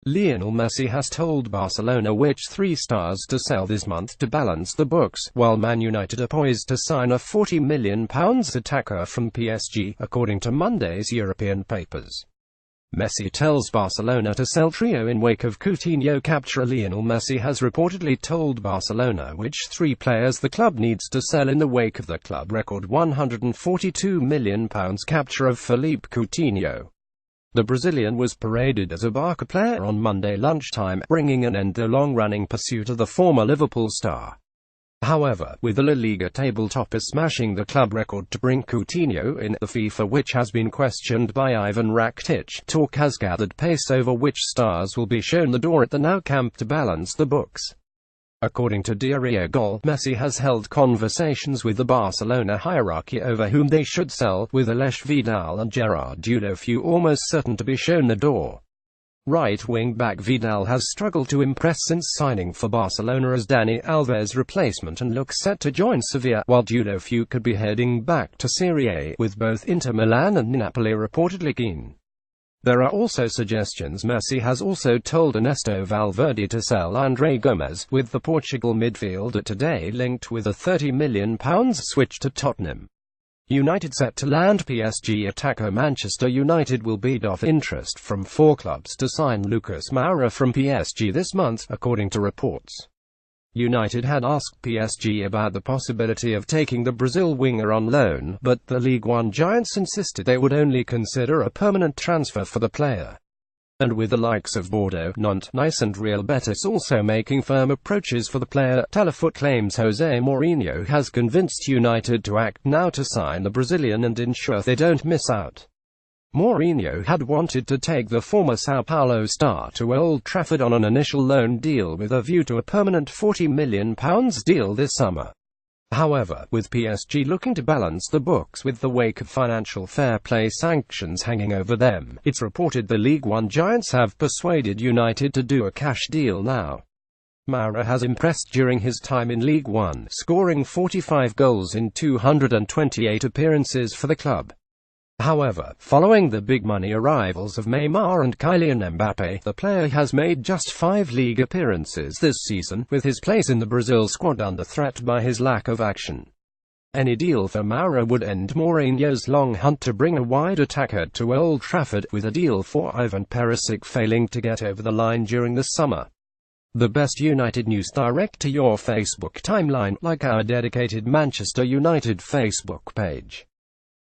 Lionel Messi has told Barcelona which 3 stars to sell this month to balance the books, while Man Utd are poised to sign a £40 million attacker from PSG, according to Monday's European papers. Messi tells Barcelona to sell trio in wake of Coutinho capture. Lionel Messi has reportedly told Barcelona which 3 players the club needs to sell in the wake of the club record £142 million capture of Philippe Coutinho. The Brazilian was paraded as a Barca player on Monday lunchtime, bringing an end to the long-running pursuit of the former Liverpool star. However, with the La Liga table topper smashing the club record to bring Coutinho in, the FIFA, which has been questioned by Ivan Rakitic, talk has gathered pace over which stars will be shown the door at the Nou Camp to balance the books. According to Diario Gol, Messi has held conversations with the Barcelona hierarchy over whom they should sell, with Aleix, Vidal and Gerard Deulofeu almost certain to be shown the door. Right-wing back Vidal has struggled to impress since signing for Barcelona as Dani Alves' replacement and looks set to join Sevilla, while Deulofeu could be heading back to Serie A, with both Inter Milan and Napoli reportedly keen. There are also suggestions Messi has also told Ernesto Valverde to sell Andre Gomes, with the Portugal midfielder today linked with a £30 million switch to Tottenham. United set to land PSG attacker. Manchester United will beat off interest from 4 clubs to sign Lucas Moura from PSG this month, according to reports. United had asked PSG about the possibility of taking the Brazil winger on loan, but the Ligue 1 giants insisted they would only consider a permanent transfer for the player. And with the likes of Bordeaux, Nantes, Nice and Real Betis also making firm approaches for the player, Telefoot claims Jose Mourinho has convinced United to act now to sign the Brazilian and ensure they don't miss out. Mourinho had wanted to take the former Sao Paulo star to Old Trafford on an initial loan deal with a view to a permanent £40 million deal this summer. However, with PSG looking to balance the books with the wake of financial fair play sanctions hanging over them, it's reported the Ligue 1 giants have persuaded United to do a cash deal now. Moura has impressed during his time in Ligue 1, scoring 45 goals in 228 appearances for the club. However, following the big-money arrivals of Neymar and Kylian Mbappe, the player has made just 5 league appearances this season, with his place in the Brazil squad under threat by his lack of action. Any deal for Moura would end Mourinho's long hunt to bring a wide attacker to Old Trafford, with a deal for Ivan Perisic failing to get over the line during the summer. The best United news direct to your Facebook timeline, like our dedicated Manchester United Facebook page.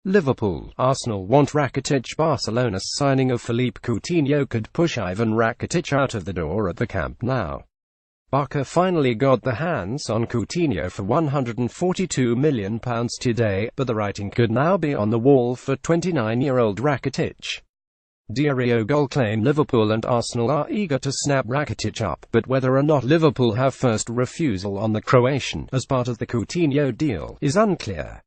Liverpool, Arsenal want Rakitic. Barcelona's signing of Philippe Coutinho could push Ivan Rakitic out of the door at the Camp Nou. Barca finally got their hands on Coutinho for £142 million today, but the writing could now be on the wall for 29-year-old Rakitic. Diario Gol claim Liverpool and Arsenal are eager to snap Rakitic up, but whether or not Liverpool have first refusal on the Croatian as part of the Coutinho deal is unclear.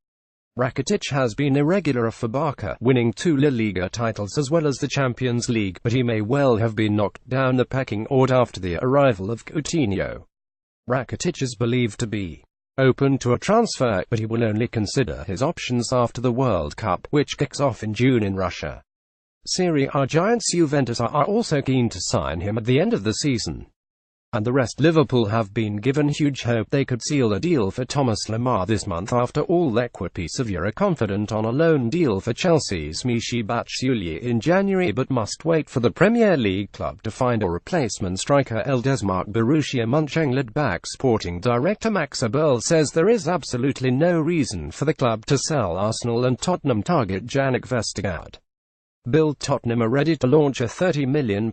Rakitic has been irregular for Barca, winning 2 La Liga titles as well as the Champions League, but he may well have been knocked down the pecking order after the arrival of Coutinho. Rakitic is believed to be open to a transfer, but he will only consider his options after the World Cup, which kicks off in June in Russia. Serie A giants Juventus are also keen to sign him at the end of the season. And the rest. Liverpool have been given huge hope they could seal a deal for Thomas Lemar this month after all Equipe Sevilla confident on a loan deal for Chelsea's Michy Batshuayi in January, but must wait for the Premier League club to find a replacement striker. Eldesmark Borussia Mönchengladbach sporting director Max Eberl says there is absolutely no reason for the club to sell Arsenal and Tottenham target Jannik Vestergaard. Tottenham are ready to launch a £30 million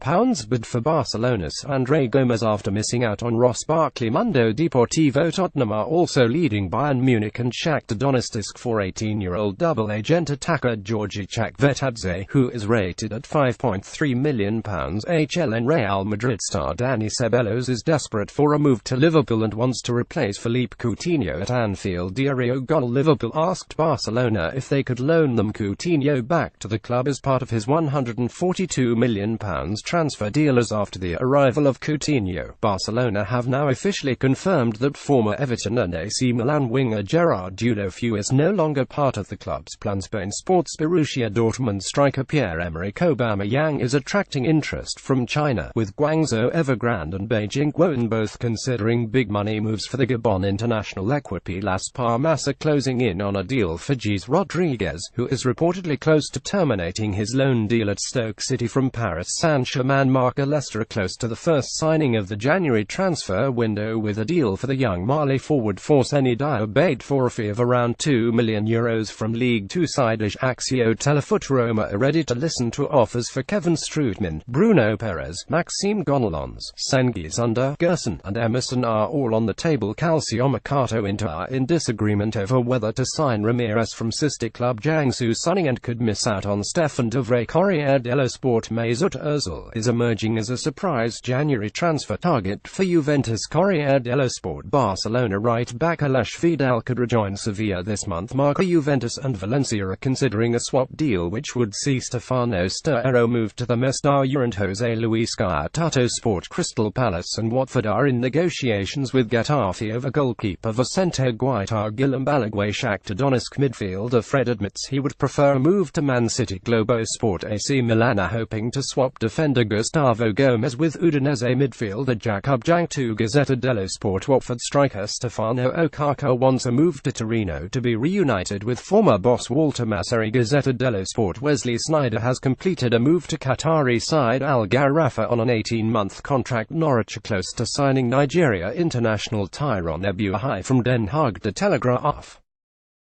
bid for Barcelona's Andre Gomes after missing out on Ross Barkley. Mundo Deportivo. Tottenham are also leading Bayern Munich and Shakhtar Donetsk for 18-year-old double-agent attacker Georgi Chakvetadze, who is rated at £5.3 million. HLN. Real Madrid star Dani Ceballos is desperate for a move to Liverpool and wants to replace Philippe Coutinho at Anfield. Diario Gol. Liverpool asked Barcelona if they could loan them Coutinho back to the club as part of of his £142 million transfer deal as after the arrival of Coutinho. Barcelona have now officially confirmed that former Everton and AC Milan winger Gerard Deulofeu is no longer part of the club's plans. Spain Sports Borussia Dortmund striker Pierre-Emerick Aubameyang is attracting interest from China, with Guangzhou Evergrande and Beijing Guoan both considering big money moves for the Gabon international. Equipe Las Palmas are closing in on a deal for Gis Rodriguez, who is reportedly close to terminating his loan deal at Stoke City from Paris Saint-Germain. Marca Leicester are close to the first signing of the January transfer window, with a deal for the young Mali forward Forseni Diabate for a fee of around €2 million from League Two side Ajaccio. Telefoot Roma are ready to listen to offers for Kevin Strootman, Bruno Perez, Maxime Gonalons, Cengiz Under, Gerson, and Emerson are all on the table. Calcio Mercato Inter are in disagreement over whether to sign Ramirez from sister club Jiangsu Suning and could miss out on Stefan de Vrij. Corriere dello Sport: Mesut Ozil is emerging as a surprise January transfer target for Juventus. Corriere dello Sport: Barcelona right back Aleix Vidal could rejoin Sevilla this month. Marca Juventus and Valencia are considering a swap deal which would see Stefano Sturaro move to the Mestalla and Jose Luis Tato Sport: Crystal Palace and Watford are in negotiations with Getafe over goalkeeper Vicente Guaita. Guillem Balaguer: Shakhtar Donetsk midfielder Fred admits he would prefer a move to Man City. Globo Sport: AC Milan are hoping to swap defender Gustavo Gomes with Udinese midfielder Jakub Jankto. Gazzetta dello Sport: Watford striker Stefano Okaka wants a move to Torino to be reunited with former boss Walter Masseri. Gazzetta dello Sport: Wesley Sneijder has completed a move to Qatari side Al Gharafa on an 18-month contract. Norwich are close to signing Nigeria international Tyrone Ebuahai from Den Haag. De Telegraaf.